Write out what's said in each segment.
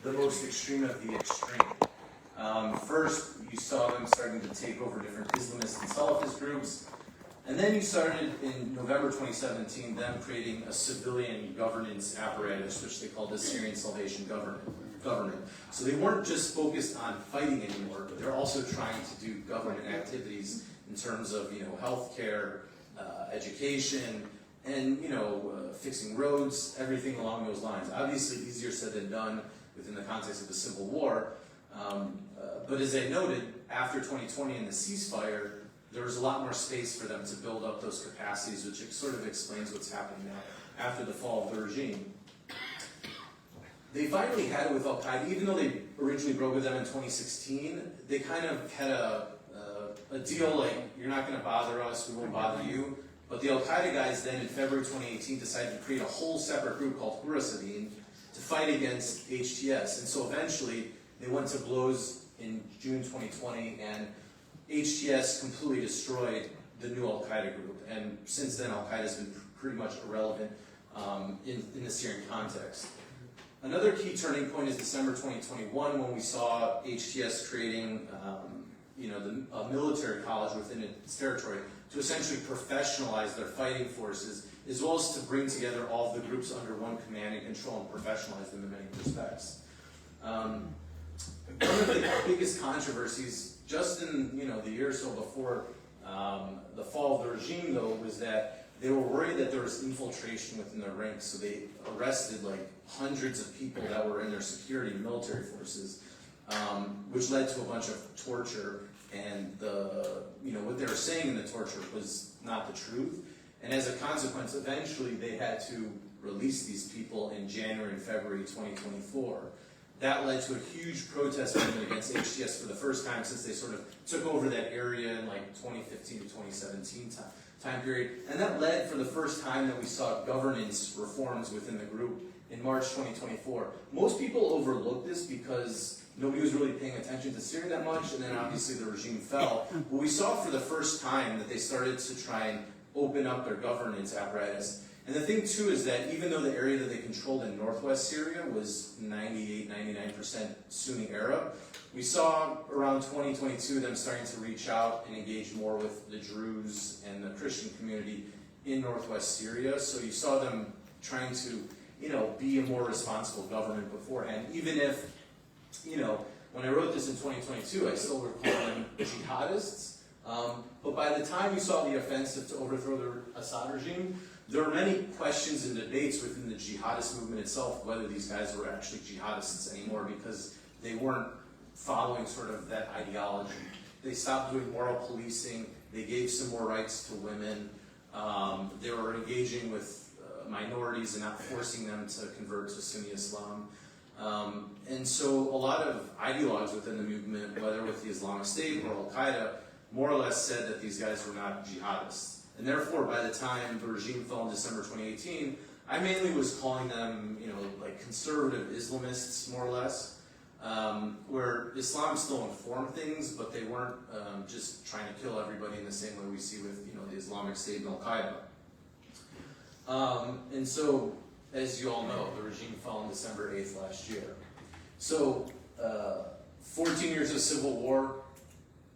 the most extreme of the extreme. First, you saw them starting to take over different Islamist and Salafist groups, and then you started in November 2017 them creating a civilian governance apparatus, which they called the Syrian Salvation Government. So they weren't just focused on fighting anymore, but they're also trying to do government activities in terms of healthcare, education, and fixing roads, everything along those lines. Obviously, easier said than done within the context of the Civil War. But as I noted, after 2020 and the ceasefire, there was a lot more space for them to build up those capacities, which sort of explains what's happening now after the fall of the regime. They finally had it with Al-Qaeda, even though they originally broke with them in 2016, they kind of had a deal like, you're not going to bother us, we won't bother you. But the Al-Qaeda guys then in February 2018 decided to create a whole separate group called Khurasadin to fight against HTS. And so eventually they went to blows in June 2020, and HTS completely destroyed the new Al-Qaeda group. And since then, Al-Qaeda has been pretty much irrelevant in the Syrian context. Another key turning point is December 2021, when we saw HTS creating a military college within its territory to essentially professionalize their fighting forces, as well as to bring together all of the groups under one command and control and professionalize them in many respects. One of the biggest controversies, just in the year or so before the fall of the regime, though, was that they were worried that there was infiltration within their ranks, so they arrested like hundreds of people that were in their security and military forces, which led to a bunch of torture. And what they were saying in the torture was not the truth. And as a consequence, eventually they had to release these people in January and February 2024. That led to a huge protest movement against HTS for the first time since they sort of took over that area in like 2015 to 2017 time period. And that led for the first time that we saw governance reforms within the group in March 2024. Most people overlook this because nobody was really paying attention to Syria that much, and then obviously the regime fell. But we saw for the first time that they started to try and open up their governance apparatus. And the thing, too, is that even though the area that they controlled in northwest Syria was 98-99% Sunni Arab, we saw around 2022 them starting to reach out and engage more with the Druze and the Christian community in northwest Syria. So you saw them trying to, be a more responsible government beforehand, even if, when I wrote this in 2022, I still would call them jihadists. But by the time you saw the offensive to overthrow the Assad regime, there were many questions and debates within the jihadist movement itself whether these guys were actually jihadists anymore, because they weren't following sort of that ideology. They stopped doing moral policing. They gave some more rights to women. They were engaging with minorities and not forcing them to convert to Sunni Islam. And so a lot of ideologues within the movement, whether with the Islamic State or Al-Qaeda, more or less said that these guys were not jihadists. And therefore, by the time the regime fell in December 2018, I mainly was calling them, like conservative Islamists, more or less, where Islam still informed things, but they weren't just trying to kill everybody in the same way we see with, the Islamic State and Al-Qaeda. And so, as you all know, the regime fell on December 8th last year. So, 14 years of civil war.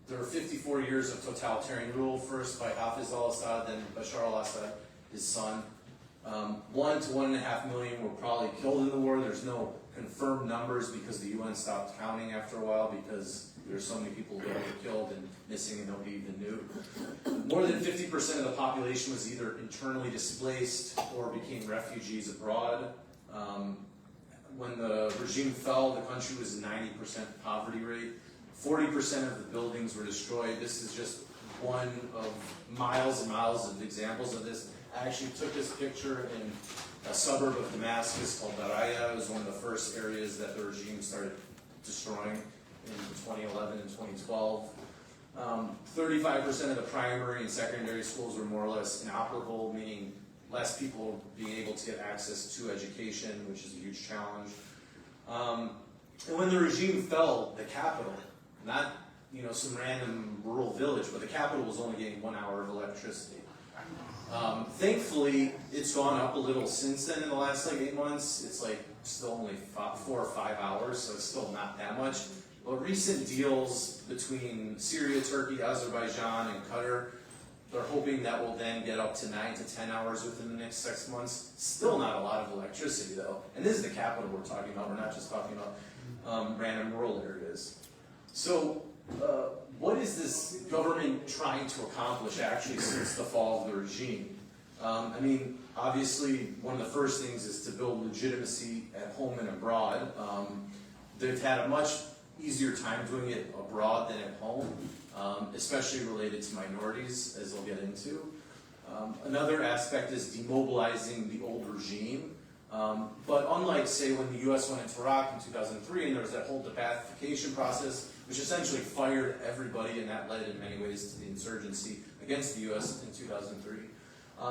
There were 54 years of totalitarian rule, first by Hafez al-Assad, then Bashar al-Assad, his son. 1 to 1.5 million were probably killed in the war. There's no confirmed numbers because the UN stopped counting after a while because there's so many people who were killed and missing and nobody even knew. More than 50% of the population was either internally displaced or became refugees abroad. When the regime fell, the country was 90% poverty rate. 40% of the buildings were destroyed. This is just one of miles and miles of examples of this. I actually took this picture in a suburb of Damascus called Daraya. It was one of the first areas that the regime started destroying in 2011 and 2012. 35% of the primary and secondary schools were more or less inoperable, meaning less people being able to get access to education, which is a huge challenge. And when the regime fell, the capital, not some random rural village, but the capital was only getting 1 hour of electricity. Thankfully, it's gone up a little since then in the last 8 months. It's like still only 4 or 5 hours, so it's still not that much. But recent deals between Syria, Turkey, Azerbaijan, and Qatar, they're hoping that will then get up to 9 to 10 hours within the next 6 months. Still not a lot of electricity though. And this is the capital we're talking about. We're not just talking about random rural areas. So what is this government trying to accomplish actually since the fall of the regime? I mean, obviously one of the first things is to build legitimacy at home and abroad. They've had a much easier time doing it abroad than at home. Especially related to minorities, as we'll get into. Another aspect is demobilizing the old regime. But unlike, say, when the U.S. went into Iraq in 2003, and there was that whole debathification process, which essentially fired everybody, and that led in many ways to the insurgency against the U.S. in 2003.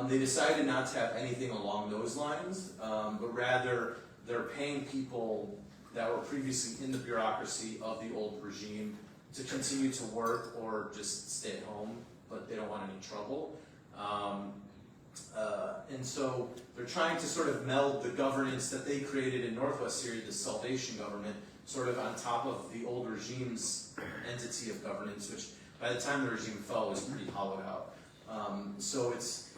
They decided not to have anything along those lines, but rather they're paying people that were previously in the bureaucracy of the old regime to continue to work or just stay at home, but they don't want any trouble. And so they're trying to sort of meld the governance that they created in Northwest Syria, the Salvation Government, sort of on top of the old regime's entity of governance, which by the time the regime fell was pretty hollowed out. So it's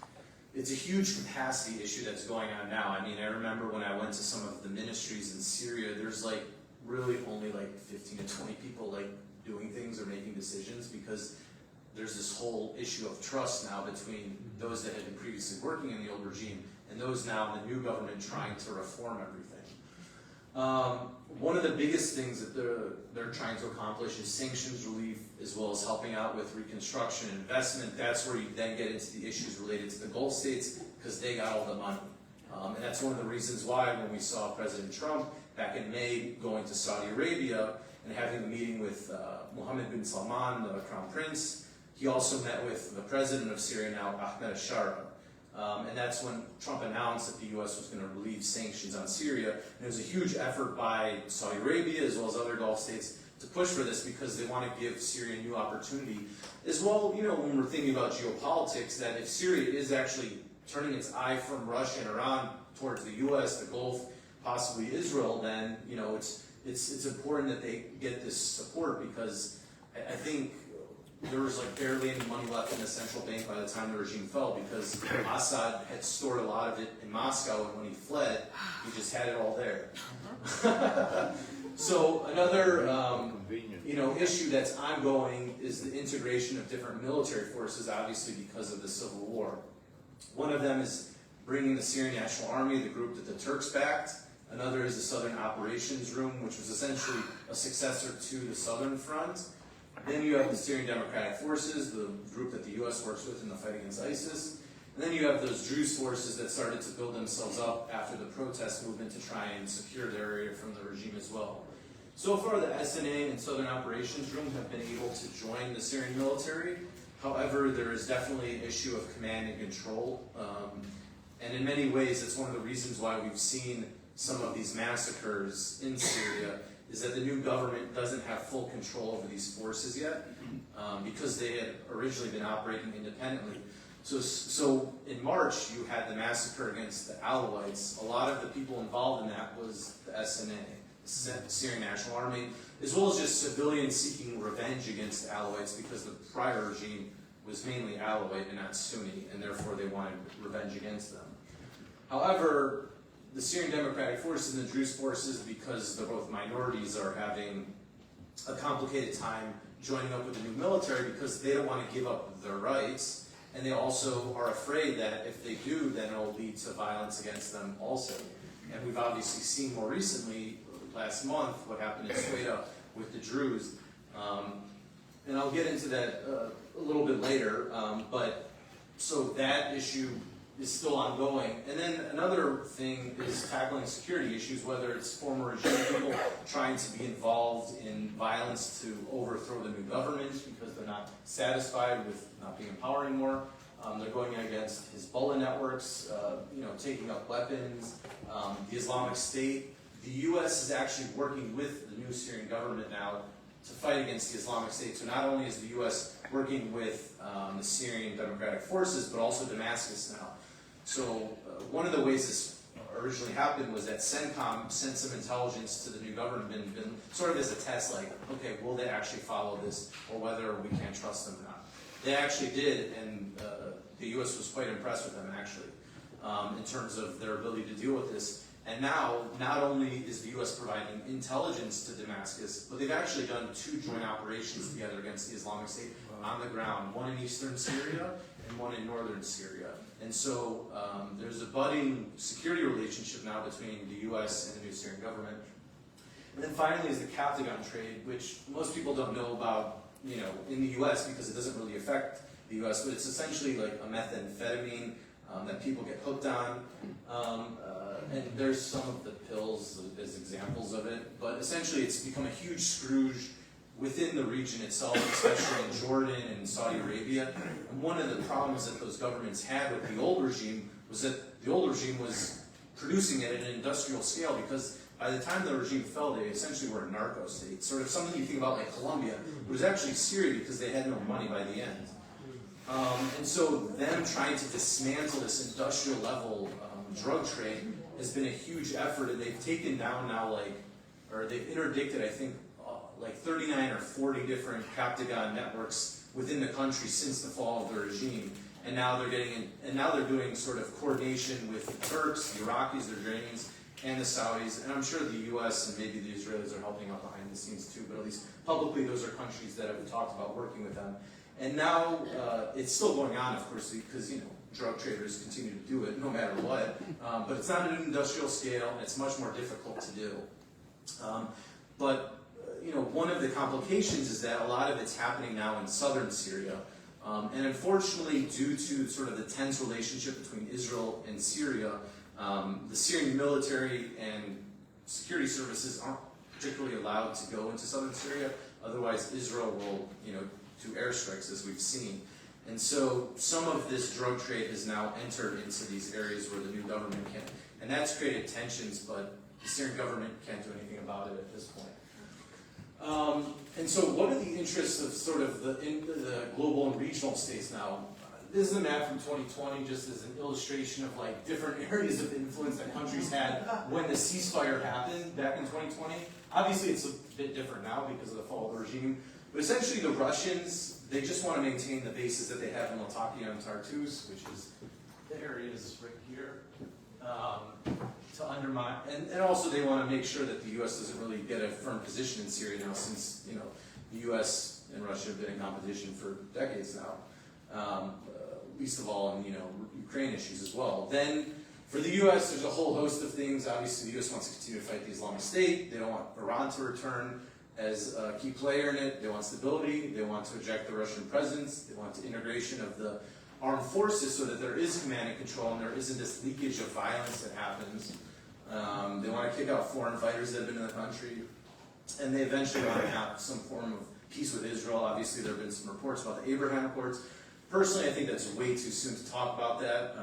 a huge capacity issue that's going on now. I mean, I remember when I went to some of the ministries in Syria, there's like really only like 15 to 20 people like doing things or making decisions, because there's this whole issue of trust now between those that had been previously working in the old regime and those now in the new government trying to reform everything. One of the biggest things that they're trying to accomplish is sanctions relief, as well as helping out with reconstruction and investment. That's where you then get into the issues related to the Gulf states, because they got all the money. And that's one of the reasons why when we saw President Trump back in May going to Saudi Arabia and having a meeting with Mohammed bin Salman, the crown prince, he also met with the president of Syria now, Ahmed al-Shara. And that's when Trump announced that the U.S. was going to relieve sanctions on Syria. And it was a huge effort by Saudi Arabia, as well as other Gulf states, to push for this, because they want to give Syria a new opportunity. As well, you know, when we're thinking about geopolitics, that if Syria is actually turning its eye from Russia and Iran towards the U.S., the Gulf, possibly Israel, then, you know, it's important that they get this support, because I think there was like barely any money left in the central bank by the time the regime fell, because Assad had stored a lot of it in Moscow, and when he fled, he just had it all there. So another you know, issue that's ongoing is the integration of different military forces, obviously because of the civil war. One of them is bringing the Syrian National Army, the group that the Turks backed. Another is the Southern Operations Room, which was essentially a successor to the Southern Front. Then you have the Syrian Democratic Forces, the group that the U.S. works with in the fight against ISIS. And then you have those Druze forces that started to build themselves up after the protest movement to try and secure their area from the regime as well. So far, the SNA and Southern Operations Room have been able to join the Syrian military. However, there is definitely an issue of command and control. And in many ways, it's one of the reasons why we've seen some of these massacres in Syria, is that the new government doesn't have full control over these forces yet, because they had originally been operating independently. So in March, you had the massacre against the Alawites. A lot of the people involved in that was the SNA, the Syrian National Army, as well as just civilians seeking revenge against the Alawites, because the prior regime was mainly Alawite and not Sunni, and therefore they wanted revenge against them. However, the Syrian Democratic Forces and the Druze forces, because they're both minorities, are having a complicated time joining up with the new military, because they don't want to give up their rights, and they also are afraid that if they do, then it will lead to violence against them also. And we've obviously seen more recently, last month, what happened in Sweden with the Druze. And I'll get into that a little bit later, but so that issue is still ongoing. And then another thing is tackling security issues, whether it's former regime people trying to be involved in violence to overthrow the new government because they're not satisfied with not being in power anymore. They're going against Hezbollah networks, you know, taking up weapons, the Islamic State. The U.S. is actually working with the new Syrian government now to fight against the Islamic State. So not only is the U.S. working with the Syrian Democratic Forces, but also Damascus now. So one of the ways this, originally happened was that CENTCOM sent some intelligence to the new government, been sort of as a test, like, okay, will they actually follow this, or whether we can't trust them or not. They actually did, and the U.S. was quite impressed with them, actually, in terms of their ability to deal with this. And now, not only is the U.S. providing intelligence to Damascus, but they've actually done 2 joint operations together against the Islamic State on the ground, one in eastern Syria and one in northern Syria. And so there's a budding security relationship now between the U.S. and the new Syrian government. And then finally is the Captagon trade, which most people don't know about, in the U.S. because it doesn't really affect the U.S., but it's essentially like a methamphetamine that people get hooked on. And there's some of the pills as examples of it, but essentially it's become a huge scourge within the region itself, especially in Jordan and Saudi Arabia. And one of the problems that those governments had with the old regime was that the old regime was producing it at an industrial scale, because by the time the regime fell, they essentially were a narco state. Sort of something you think about like Colombia, but it was actually Syria because they had no money by the end. And so them trying to dismantle this industrial level drug trade has been a huge effort, and they've taken down now they've interdicted, I think, like 39 or 40 different Captagon networks within the country since the fall of the regime. And now they're doing sort of coordination with the Turks, the Iraqis, the Jordanians, and the Saudis. And I'm sure the U.S. and maybe the Israelis are helping out behind the scenes too, but at least publicly those are countries that have talked about working with them. And now it's still going on, of course, because drug traders continue to do it no matter what. But it's not at an industrial scale, and it's much more difficult to do. One of the complications is that a lot of it's happening now in southern Syria. And unfortunately, due to sort of the tense relationship between Israel and Syria, the Syrian military and security services aren't particularly allowed to go into southern Syria. Otherwise, Israel will, do airstrikes, as we've seen. And so some of this drug trade has now entered into these areas where the new government can. And that's created tensions, but the Syrian government can't do anything about it at this point. And so what are the interests of sort of the global and regional states now? This is a map from 2020, just as an illustration of like different areas of influence that countries had when the ceasefire happened back in 2020. Obviously, it's a bit different now because of the fall of the regime. But essentially, the Russians, they just want to maintain the bases that they have in Latakia and Tartus, which is the areas right here, to undermine. And also, they want to make sure that the U.S. doesn't really get a firm position in Syria now, since the U.S. and Russia have been in competition for decades now. Least of all in Ukraine issues as well. Then for the U.S., there's a whole host of things. Obviously, the U.S. wants to continue to fight the Islamic State. They don't want Iran to return as a key player in it. They want stability. They want to eject the Russian presence. They want the integration of the armed forces so that there is command and control and there isn't this leakage of violence that happens. They want to kick out foreign fighters that have been in the country. And they eventually want to have some form of peace with Israel. Obviously, there have been some reports about the Abraham Accords. Personally, I think that's way too soon to talk about that.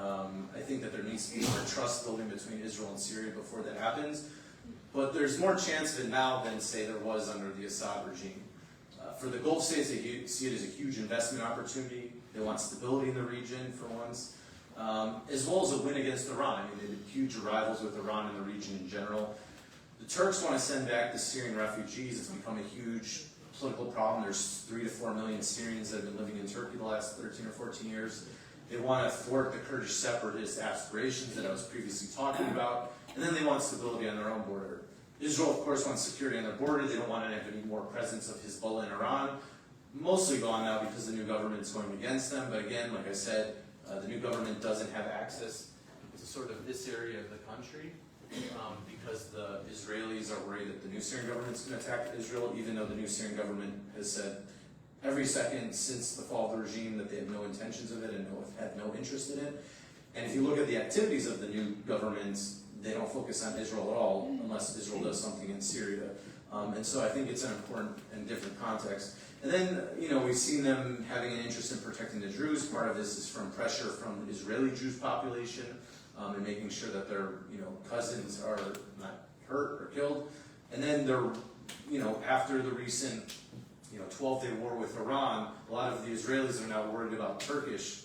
I think that there needs to be more trust building between Israel and Syria before that happens. But there's more chance of it now than, say, there was under the Assad regime. For the Gulf states, they see it as a huge investment opportunity. They want stability in the region, for once, as well as a win against Iran. I mean, they've been huge rivals with Iran in the region in general. The Turks want to send back the Syrian refugees. It's become a huge political problem. There's 3 to 4 million Syrians that have been living in Turkey the last 13 or 14 years. They want to thwart the Kurdish separatist aspirations that I was previously talking about. And then they want stability on their own border. Israel, of course, wants security on their border. They don't want to have any more presence of Hezbollah in Iran. Mostly gone now because the new government is going against them. But again, like I said, the new government doesn't have access to sort of this area of the country. Because the Israelis are worried that the new Syrian government is going to attack Israel, even though the new Syrian government has said every second since the fall of the regime that they have no intentions of it and have no interest in it. And if you look at the activities of the new government, they don't focus on Israel at all, unless Israel does something in Syria. And so I think it's an important and different context. And then, we've seen them having an interest in protecting the Druze. Part of this is from pressure from the Israeli Jewish population, and making sure that their, cousins are not hurt or killed. And then they're, after the recent, 12-day war with Iran, a lot of the Israelis are now worried about Turkish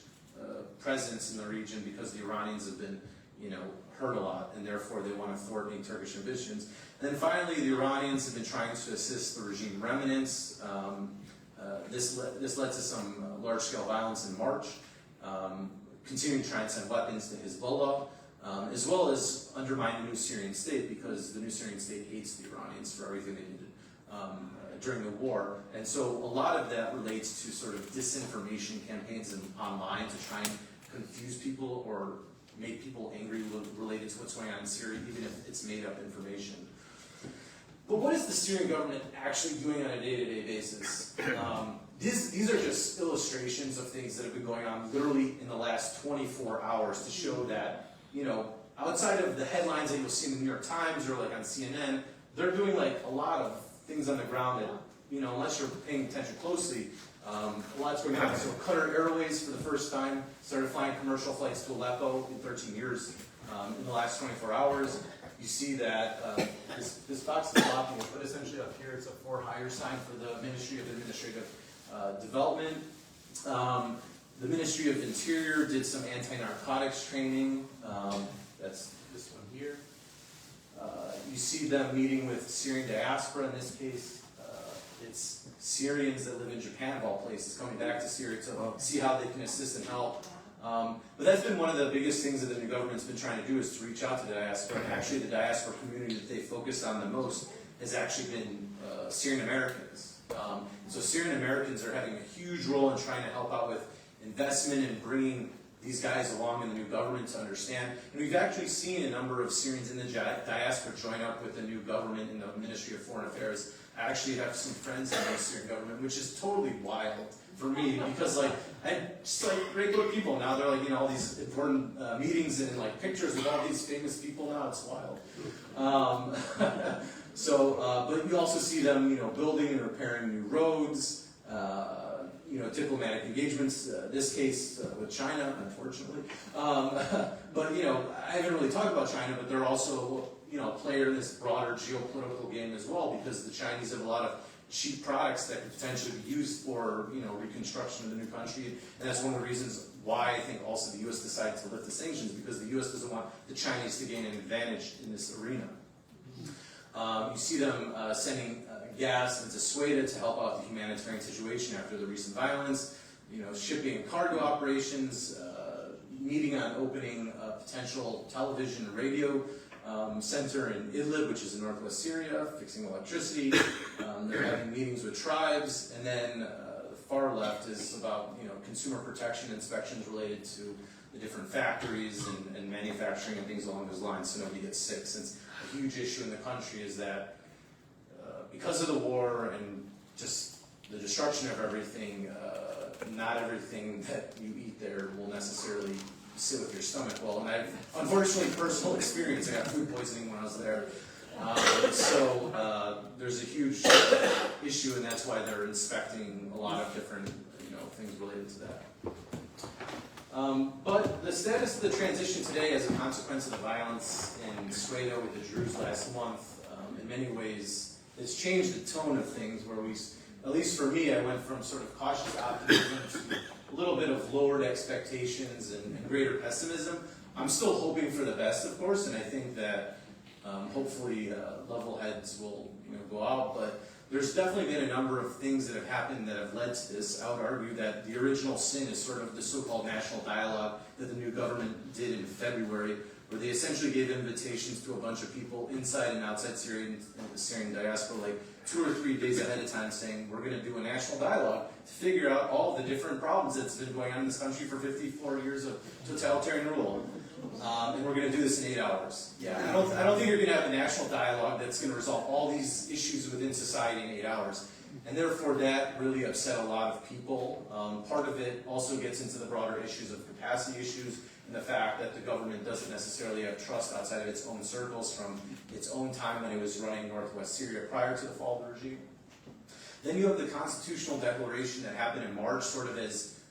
presence in the region because the Iranians have been, hurt a lot, and therefore they want to thwart any Turkish ambitions. And then finally, the Iranians have been trying to assist the regime remnants. This led to some large-scale violence in March, continuing to try and send weapons to Hezbollah, as well as undermine the new Syrian state, because the new Syrian state hates the Iranians for everything they did during the war. And so a lot of that relates to sort of disinformation campaigns online to try and confuse people or make people angry related to what's going on in Syria, even if it's made up information. But what is the Syrian government actually doing on a day-to-day basis? These are just illustrations of things that have been going on literally in the last 24 hours to show that, outside of the headlines that you'll see in the New York Times or like on CNN, they're doing like a lot of things on the ground that, unless you're paying attention closely, a lot's going on. So Qatar Airways, for the first time, started flying commercial flights to Aleppo in 13 years in the last 24 hours. You see that this box is blocking it, but essentially up here it's a for hire sign for the Ministry of Administrative Development. The Ministry of Interior did some anti-narcotics training. That's this one here. You see them meeting with Syrian diaspora in this case. It's Syrians that live in Japan, of all places, coming back to Syria to see how they can assist and help. But that's been one of the biggest things that the new government's been trying to do, is to reach out to the diaspora. And actually, the diaspora community that they focused on the most has actually been Syrian Americans. So Syrian Americans are having a huge role in trying to help out with investment and bringing these guys along in the new government to understand. And we've actually seen a number of Syrians in the diaspora join up with the new government in the Ministry of Foreign Affairs. I actually have some friends in the Syrian government, which is totally wild for me, because just regular people now, they're all these important meetings and pictures of all these famous people now. It's wild. But you also see them, building and repairing new roads, diplomatic engagements, this case with China, unfortunately. But, I haven't really talked about China, but they're also, a player in this broader geopolitical game as well, because the Chinese have a lot of cheap products that could potentially be used for, reconstruction of the new country. And that's one of the reasons why I think also the U.S. decided to lift the sanctions, because the U.S. doesn't want the Chinese to gain an advantage in this arena. You see them sending gas into Sweden to help out the humanitarian situation after the recent violence, shipping and cargo operations, meeting on opening a potential television and radio center in Idlib, which is in northwest Syria, fixing electricity. They're having meetings with tribes, and then the far left is about consumer protection inspections related to the different factories and manufacturing and things along those lines, so nobody gets sick. Since a huge issue in the country is that because of the war and just the destruction of everything, not everything that you eat there will necessarily sit with your stomach well. And I've, unfortunately, personal experience. I got food poisoning when I was there. So there's a huge issue, and that's why they're inspecting a lot of different things related to that. But the status of the transition today, as a consequence of the violence in Sweden with the Druze last month, in many ways, it's changed the tone of things, where we, at least for me, I went from sort of cautious optimism to a little bit of lowered expectations and greater pessimism. I'm still hoping for the best, of course, and I think that hopefully level heads will go out, but there's definitely been a number of things that have happened that have led to this. I would argue that the original sin is sort of the so-called national dialogue that the new government did in February, where they essentially gave invitations to a bunch of people inside and outside Syria and the Syrian diaspora 2 or 3 days ahead of time, saying we're going to do a national dialogue to figure out all the different problems that's been going on in this country for 54 years of totalitarian rule. And we're going to do this in 8 hours. Yeah, I don't think you're going to have a national dialogue that's going to resolve all these issues within society in 8 hours. And therefore, that really upset a lot of people. Part of it also gets into the broader issues of capacity issues and the fact that the government doesn't necessarily have trust outside of its own circles from its own time when it was running northwest Syria prior to the fall of the regime. Then you have the constitutional declaration that happened in March, sort of as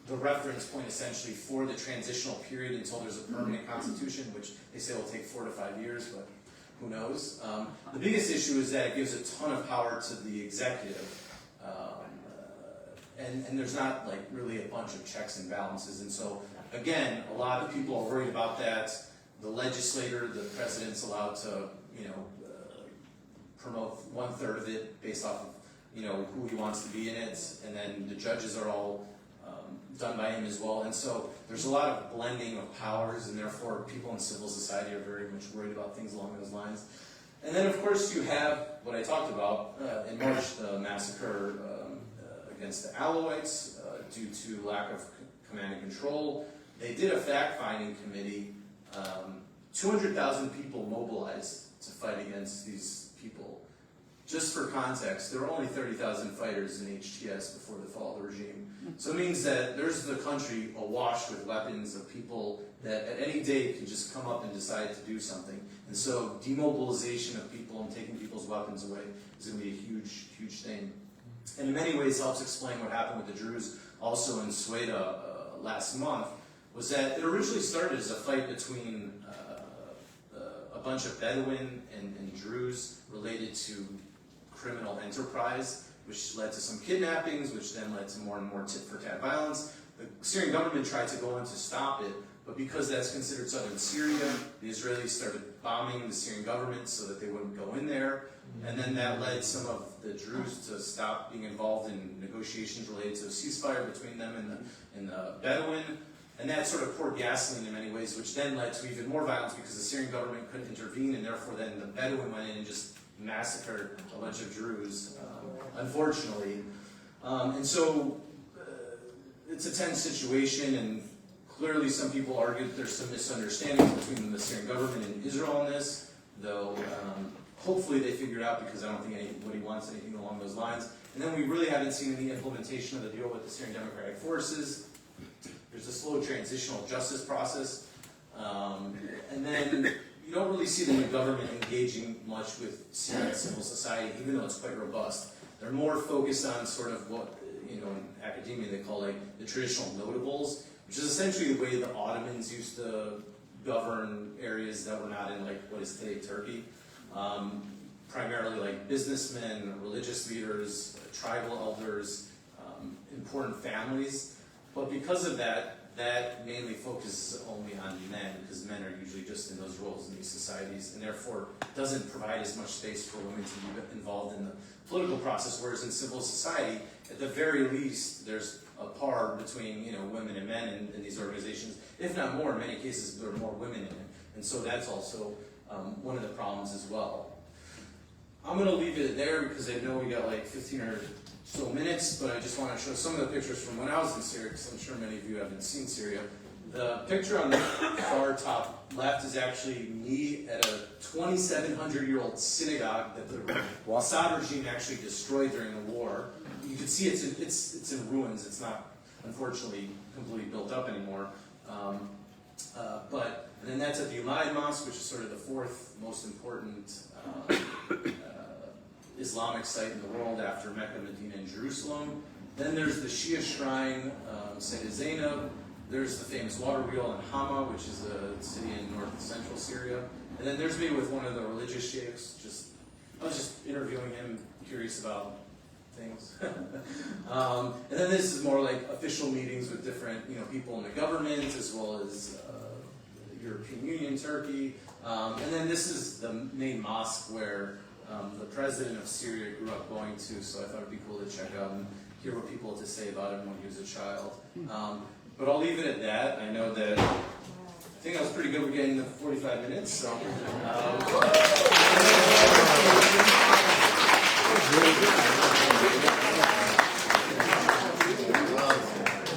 the reference point essentially for the transitional period until there's a permanent constitution, which they say will take 4 to 5 years, but who knows. The biggest issue is that it gives a ton of power to the executive, and there's not really a bunch of checks and balances, and so again, a lot of people are worried about that. The legislator, the president's allowed to, promote 1/3 of it based off of, who he wants to be in it, and then the judges are all done by him as well. And so there's a lot of blending of powers, and therefore people in civil society are very much worried about things along those lines. And then, of course, you have what I talked about in March, the massacre against the Alawites due to lack of command and control. They did a fact-finding committee. 200,000 people mobilized to fight against these people. Just for context, there were only 30,000 fighters in HTS before the fall of the regime. So it means that there's the country awash with weapons of people that at any day can just come up and decide to do something. And so demobilization of people and taking people's weapons away is going to be a huge, huge thing. And in many ways helps explain what happened with the Druze also in Sweden last month, was that it originally started as a fight between a bunch of Bedouin and Druze related to criminal enterprise, which led to some kidnappings, which then led to more and more tit-for-tat violence. The Syrian government tried to go in to stop it, but because that's considered southern Syria, the Israelis started bombing the Syrian government so that they wouldn't go in there, and then that led some of the Druze to stop being involved in negotiations related to a ceasefire between them and the Bedouin, and that sort of poured gasoline in many ways, which then led to even more violence because the Syrian government couldn't intervene, and therefore then the Bedouin went in and just massacred a bunch of Druze, unfortunately. And so it's a tense situation, and clearly some people argue that there's some misunderstandings between the Syrian government and Israel on this, though hopefully they figure it out, because I don't think anybody wants anything along those lines. And then we really haven't seen any implementation of the deal with the Syrian Democratic Forces. There's a slow transitional justice process. And then you don't really see the new government engaging much with Syrian civil society, even though it's quite robust. They're more focused on sort of what, in academia they call like the traditional notables, which is essentially the way the Ottomans used to govern areas that were not in like what is today Turkey. Primarily like businessmen, religious leaders, tribal elders, important families. But because of that, that mainly focuses only on men, because men are usually just in those roles in these societies, and therefore doesn't provide as much space for women to be involved in the political process, whereas in civil society, at the very least, there's a par between women and men in these organizations, if not more. In many cases, there are more women in it, and so that's also one of the problems as well. I'm going to leave it there because I know we got like 15 or so minutes, but I just want to show some of the pictures from when I was in Syria, because I'm sure many of you haven't seen Syria. The picture on the far top left is actually me at a 2,700-year-old synagogue that the Assad regime actually destroyed during the war. You can see it's in ruins. It's not, unfortunately, completely built up anymore. And then that's at the Umayyad Mosque, which is sort of the fourth most important Islamic site in the world after Mecca, Medina, and Jerusalem. Then there's the Shia shrine, Sayyidah Zainab. There's the famous water wheel in Hama, which is a city in north central Syria. And then there's me with one of the religious sheikhs. I was just interviewing him, curious about things. And then this is more like official meetings with different people in the government, as well as the European Union, Turkey. And then this is the main mosque where the president of Syria grew up going to, so I thought it'd be cool to check out and hear what people had to say about him when he was a child. But I'll leave it at that. I know that I think I was pretty good with getting the 45 minutes, so.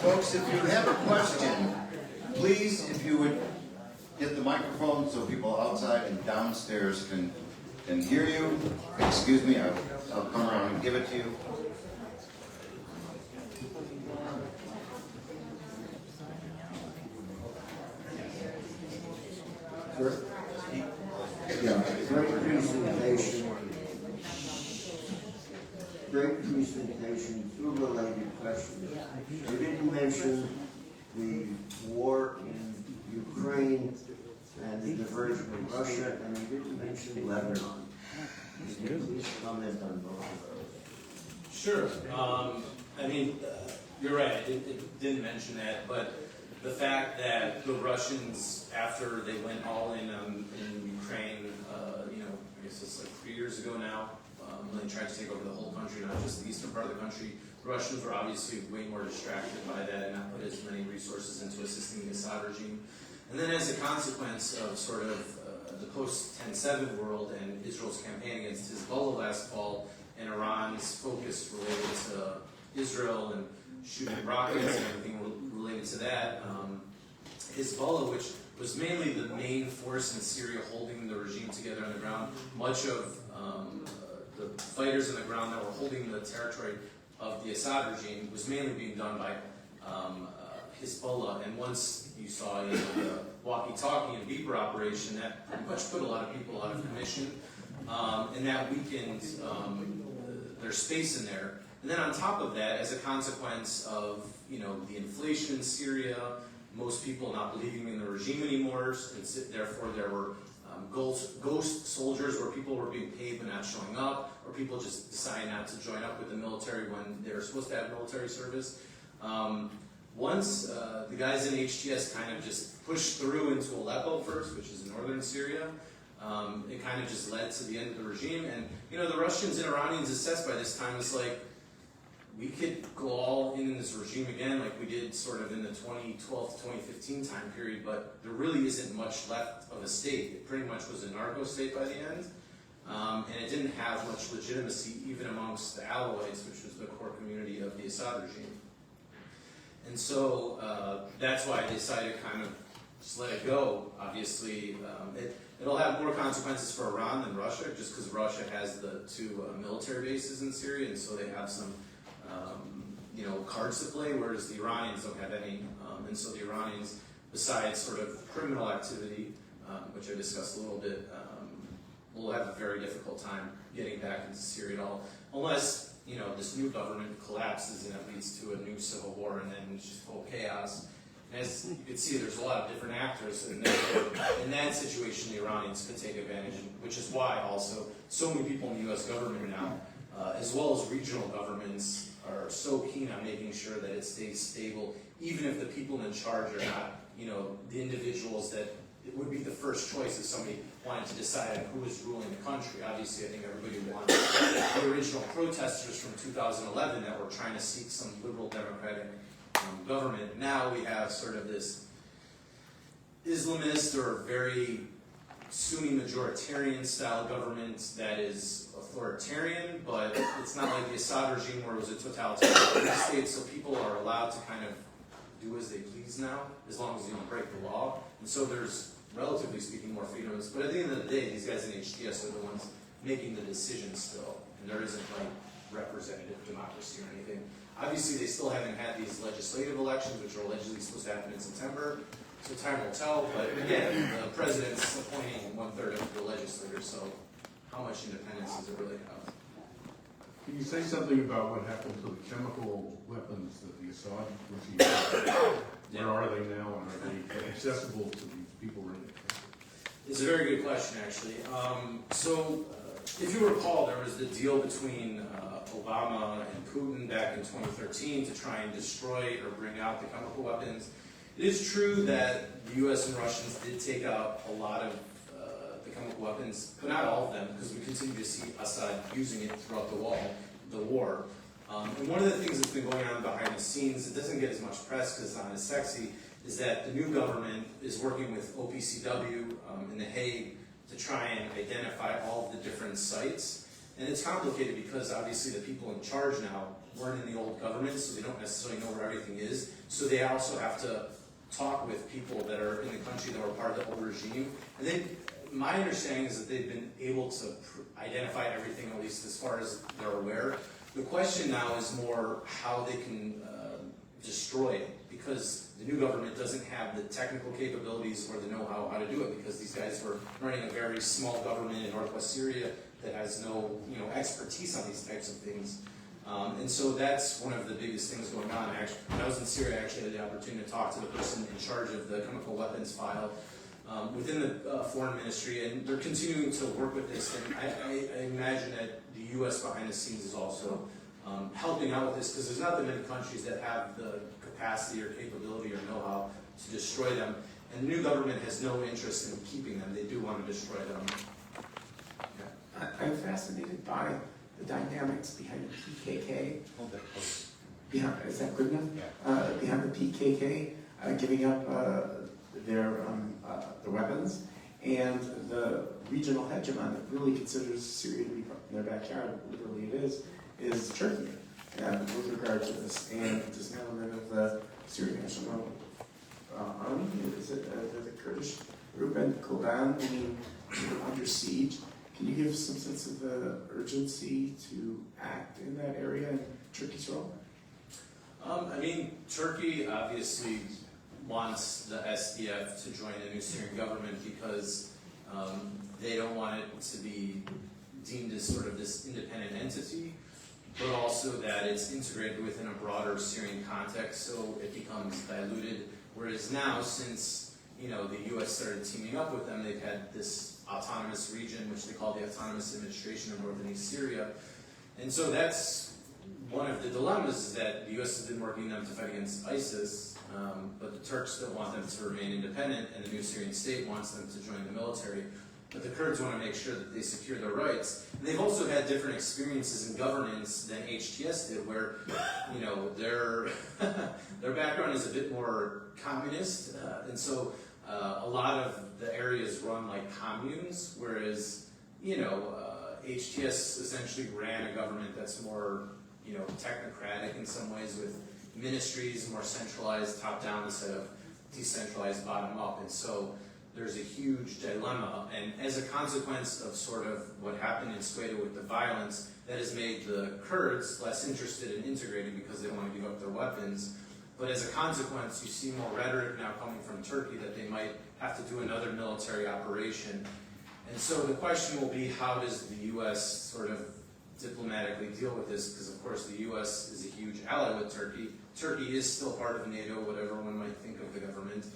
Folks, if you have a question, please, if you would get the microphone so people outside and downstairs can hear you. Excuse me, I'll come around and give it to you. Yeah, great presentation, two related questions. You didn't mention the war in Ukraine and the diversion of Russia, and you didn't mention Lebanon. Can you please comment on both of those? Sure. You're right. It didn't mention that, but the fact that the Russians, after they went all in Ukraine, I guess it's like 3 years ago now, when they tried to take over the whole country, not just the eastern part of the country, the Russians were obviously way more distracted by that and not put as many resources into assisting the Assad regime. And then as a consequence of sort of the post-10/7 world and Israel's campaign against Hezbollah last fall, and Iran's focus related to Israel and shooting rockets and everything related to that, Hezbollah, which was mainly the main force in Syria holding the regime together on the ground, much of the fighters on the ground that were holding the territory of the Assad regime was mainly being done by Hezbollah. And once you saw the walkie-talkie and beeper operation, that pretty much put a lot of people out of commission, and that weakened their space in there. And then on top of that, as a consequence of the inflation in Syria, most people not believing in the regime anymore, and therefore there were ghost soldiers where people were being paid but not showing up, or people just deciding not to join up with the military when they were supposed to have military service. Once the guys in HTS kind of just pushed through into Aleppo first, which is in northern Syria, it kind of just led to the end of the regime. And the Russians and Iranians assessed by this time as like, we could go all in this regime again like we did sort of in the 2012 to 2015 time period, but there really isn't much left of a state. It pretty much was a narco state by the end, and it didn't have much legitimacy even amongst the Alawites, which was the core community of the Assad regime. And so that's why I decided to kind of just let it go. Obviously, it'll have more consequences for Iran than Russia, just because Russia has the two military bases in Syria, and so they have some cards to play, whereas the Iranians don't have any. And so the Iranians, besides sort of criminal activity, which I discussed a little bit, will have a very difficult time getting back into Syria at all, unless this new government collapses and it leads to a new civil war, and then it's just full chaos. And as you can see, there's a lot of different actors, and in that situation, the Iranians could take advantage, which is why also so many people in the U.S. government now, as well as regional governments, are so keen on making sure that it stays stable, even if the people in charge are not, the individuals that it would be the first choice if somebody wanted to decide on who is ruling the country. Obviously, I think everybody wants the original protesters from 2011 that were trying to seek some liberal democratic government. Now we have sort of this Islamist or very Sunni majoritarian style government that is authoritarian, but it's not like the Assad regime where it was a totalitarian state, so people are allowed to kind of do as they please now, as long as you don't break the law. And so there's, relatively speaking, more freedoms. But at the end of the day, these guys in HTS are the ones making the decisions still, and there isn't like representative democracy or anything. Obviously, they still haven't had these legislative elections, which are allegedly supposed to happen in September. So time will tell, but again, the president's appointing 1/3 of the legislators, so how much independence does it really have? Can you say something about what happened to the chemical weapons that the Assad regime had? Where are they now, and are they accessible to these people right now? It's a very good question, actually. If you recall, there was the deal between Obama and Putin back in 2013 to try and destroy or bring out the chemical weapons. It is true that the U.S. and Russians did take out a lot of the chemical weapons, but not all of them, because we continue to see Assad using it throughout the war. And one of the things that's been going on behind the scenes, it doesn't get as much press because it's not as sexy, is that the new government is working with OPCW in The Hague to try and identify all of the different sites. And it's complicated because obviously the people in charge now weren't in the old government, so they don't necessarily know where everything is. So they also have to talk with people that are in the country that were part of the old regime. And my understanding is that they've been able to identify everything, at least as far as they're aware. The question now is more how they can destroy it, because the new government doesn't have the technical capabilities or the know-how how to do it, because these guys were running a very small government in northwest Syria that has no expertise on these types of things. And so that's one of the biggest things going on. Actually, when I was in Syria, I actually had the opportunity to talk to the person in charge of the chemical weapons file within the foreign ministry, and they're continuing to work with this. And I imagine that the U.S. behind the scenes is also helping out with this, because there's not that many countries that have the capacity or capability or know-how to destroy them. And the new government has no interest in keeping them. They do want to destroy them. I'm fascinated by the dynamics behind the PKK. Hold that close. Is that good enough? Behind the PKK giving up their weapons, and the regional hegemon that really considers Syria to be in their backyard, literally it is Turkey with regard to this, and dismantlement of the Syrian National Army. Is it the Kurdish group and Koban being under siege? Can you give some sense of the urgency to act in that area and Turkey's role? I mean, Turkey obviously wants the SDF to join the new Syrian government because they don't want it to be deemed as sort of this independent entity, but also that it's integrated within a broader Syrian context, so it becomes diluted. Whereas now, since the U.S. started teaming up with them, they've had this autonomous region, which they call the Autonomous Administration of Northern East Syria, and so that's one of the dilemmas, is that the U.S. has been working them to fight against ISIS, but the Turks still want them to remain independent, and the new Syrian state wants them to join the military. But the Kurds want to make sure that they secure their rights. And they've also had different experiences in governance than HTS did, where their background is a bit more communist, and so a lot of the areas run like communes, whereas HTS essentially ran a government that's more technocratic in some ways, with ministries more centralized top-down instead of decentralized bottom-up. And so there's a huge dilemma, and as a consequence of sort of what happened in Sweden with the violence, that has made the Kurds less interested in integrating because they don't want to give up their weapons. But as a consequence, you see more rhetoric now coming from Turkey that they might have to do another military operation. And so the question will be, how does the U.S. sort of diplomatically deal with this? Because of course the U.S. is a huge ally with Turkey. Turkey is still part of NATO, whatever one might think of the government.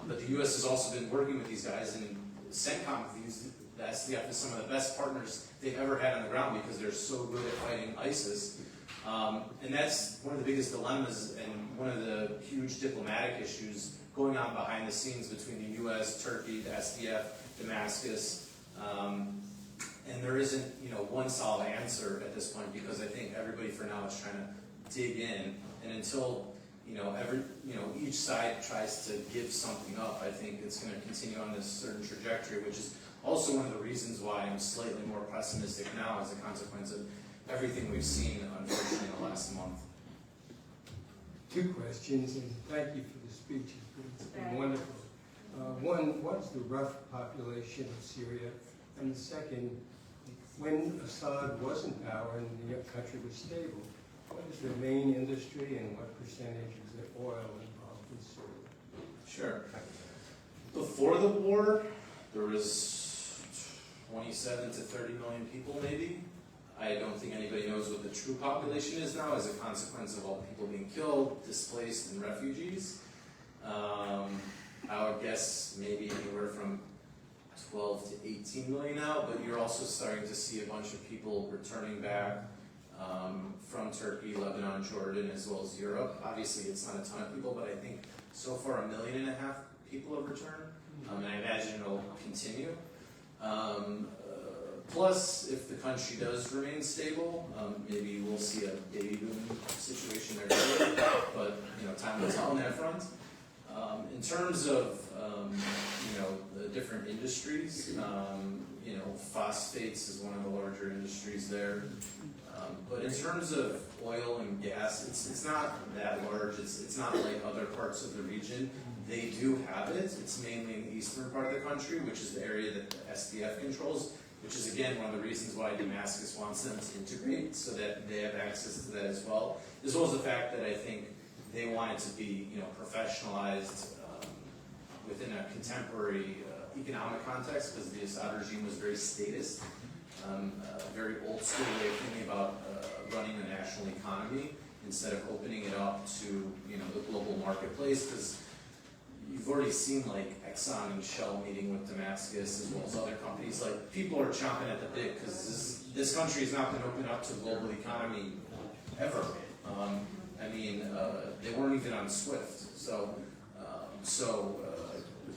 But the U.S. has also been working with these guys, and CENTCOM views the SDF as some of the best partners they've ever had on the ground because they're so good at fighting ISIS. And that's one of the biggest dilemmas and one of the huge diplomatic issues going on behind the scenes between the U.S., Turkey, the SDF, Damascus. And there isn't, one solid answer at this point, because I think everybody for now is trying to dig in, and until each side tries to give something up, I think it's going to continue on this certain trajectory, which is also one of the reasons why I'm slightly more pessimistic now as a consequence of everything we've seen, unfortunately, in the last month. Two questions, and thank you for the speech. It's been wonderful. One, what's the rough population of Syria? And the second, when Assad was in power and the country was stable, what is the main industry and what percentage is it oil involved in Syria? Sure. Before the war, there was 27 to 30 million people, maybe. I don't think anybody knows what the true population is now as a consequence of all the people being killed, displaced, and refugees. I would guess maybe anywhere from 12 to 18 million now, but you're also starting to see a bunch of people returning back from Turkey, Lebanon, Jordan, as well as Europe. Obviously, it's not a ton of people, but I think so far 1.5 million people have returned, and I imagine it'll continue. Plus, if the country does remain stable, maybe we'll see a baby boom situation there too, but time will tell on that front. In terms of the different industries, phosphates is one of the larger industries there. But in terms of oil and gas, it's not that large. It's not like other parts of the region. They do have it. It's mainly in the eastern part of the country, which is the area that the SDF controls, which is again one of the reasons why Damascus wants them to integrate, so that they have access to that as well. As well as the fact that I think they want it to be professionalized within a contemporary economic context, because the Assad regime was very statist, a very old school way of thinking about running the national economy instead of opening it up to the global marketplace. Because you've already seen like Exxon and Shell meeting with Damascus, as well as other companies. Like, people are chomping at the bit because this country has not been opened up to the global economy ever. They weren't even on SWIFT. So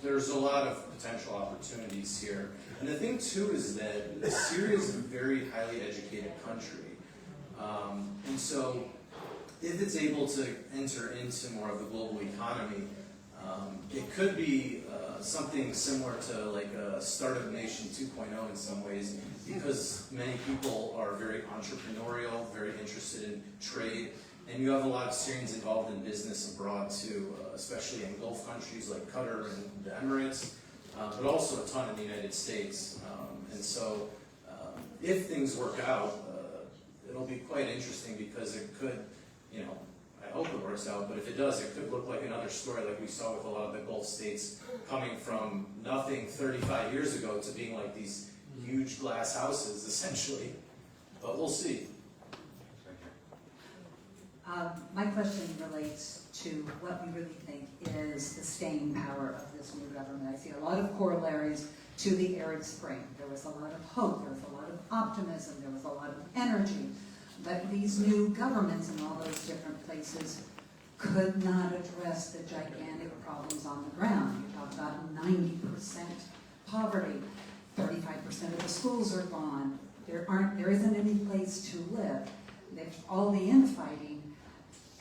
There's a lot of potential opportunities here. And the thing too is that Syria is a very highly educated country. And so if it's able to enter into more of the global economy, it could be something similar to like a Startup Nation 2.0 in some ways, because many people are very entrepreneurial, very interested in trade, and you have a lot of Syrians involved in business abroad too, especially in Gulf countries like Qatar and the Emirates, but also a ton in the United States. And so if things work out, it'll be quite interesting because it could, I hope it works out, but if it does, it could look like another story like we saw with a lot of the Gulf states coming from nothing 35 years ago to being like these huge glass houses, essentially. But we'll see. My question relates to what we really think is the staying power of this new government. I see a lot of corollaries to the Arab Spring. There was a lot of hope, there was a lot of optimism, there was a lot of energy. But these new governments in all those different places could not address the gigantic problems on the ground. You talk about 90% poverty, 35% of the schools are gone. There isn't any place to live. There's all the infighting.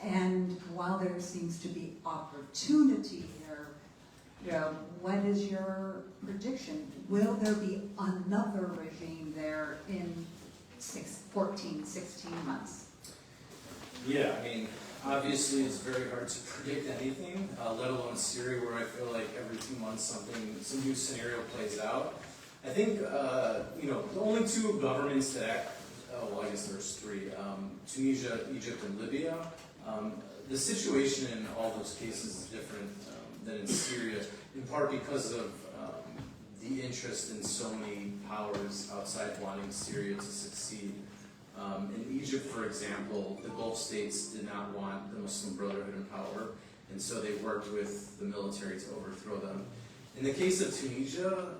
And while there seems to be opportunity here, what is your prediction? Will there be another regime there in 14, 16 months? Yeah, I mean, obviously it's very hard to predict anything, let alone Syria, where I feel like every 2 months some new scenario plays out. I think, the only two governments that act, I guess there's three, Tunisia, Egypt, and Libya. The situation in all those cases is different than in Syria, in part because of the interest in so many powers outside wanting Syria to succeed. In Egypt, for example, the Gulf states did not want the Muslim Brotherhood in power, and so they worked with the military to overthrow them. In the case of Tunisia,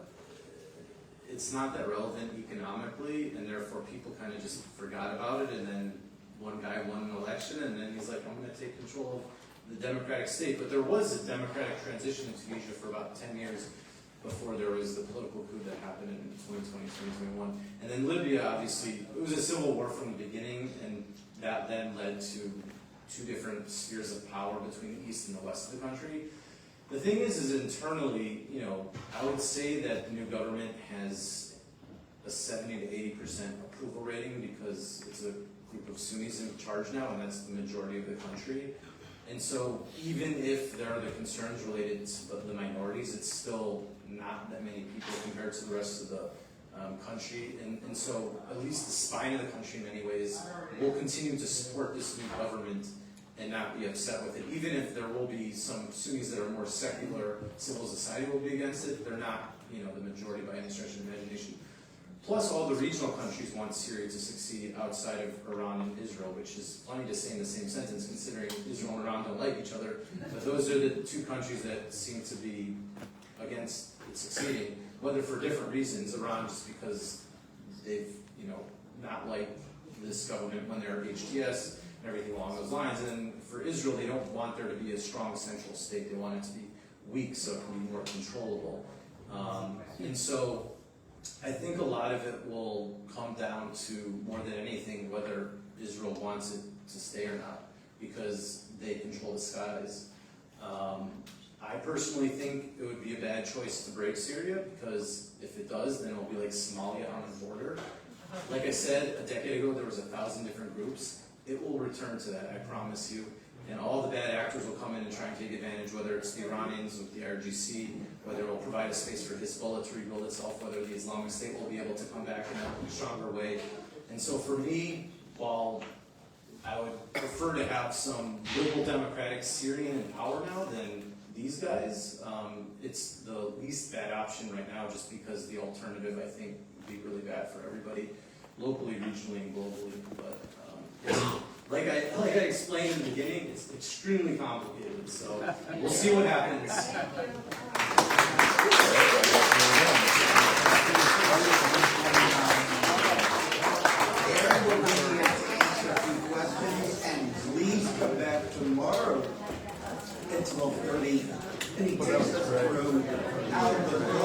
it's not that relevant economically, and therefore people kind of just forgot about it, and then one guy won an election, and then he's like, I'm going to take control of the democratic state. But there was a democratic transition in Tunisia for about 10 years before there was the political coup that happened in 2020, 2021. And then Libya, obviously, it was a civil war from the beginning, and that then led to two different spheres of power between the east and the west of the country. The thing is internally, I would say that the new government has a 70 to 80% approval rating because it's a group of Sunnis in charge now, and that's the majority of the country. And so even if there are the concerns related to the minorities, it's still not that many people compared to the rest of the country. And so at least the spine of the country in many ways will continue to support this new government and not be upset with it. Even if there will be some Sunnis that are more secular, civil society will be against it, they're not the majority by any stretch of the imagination. Plus, all the regional countries want Syria to succeed outside of Iran and Israel, which is funny to say in the same sentence, considering Israel and Iran don't like each other. But those are the two countries that seem to be against it succeeding, whether for different reasons. Iran just because they've, not liked this government when they're HTS and everything along those lines. And for Israel, they don't want there to be a strong central state. They want it to be weak so it can be more controllable. And so I think a lot of it will come down to, more than anything, whether Israel wants it to stay or not, because they control the skies. I personally think it would be a bad choice to break Syria, because if it does, then it'll be like Somalia on the border. Like I said, a decade ago, there was 1,000 different groups. It will return to that, I promise you. And all the bad actors will come in and try and take advantage, whether it's the Iranians with the IRGC, whether it will provide a space for Hezbollah to rebuild itself, whether the Islamic State will be able to come back in a stronger way. And so for me, while I would prefer to have some liberal democratic Syrian in power now than these guys, it's the least bad option right now, just because the alternative, I think, would be really bad for everybody, locally, regionally, and globally. But like I explained in the beginning, it's extremely complicated. So we'll see what happens. Aaron will be here to answer a few questions, and please come back tomorrow at 12:30. And he takes us through how the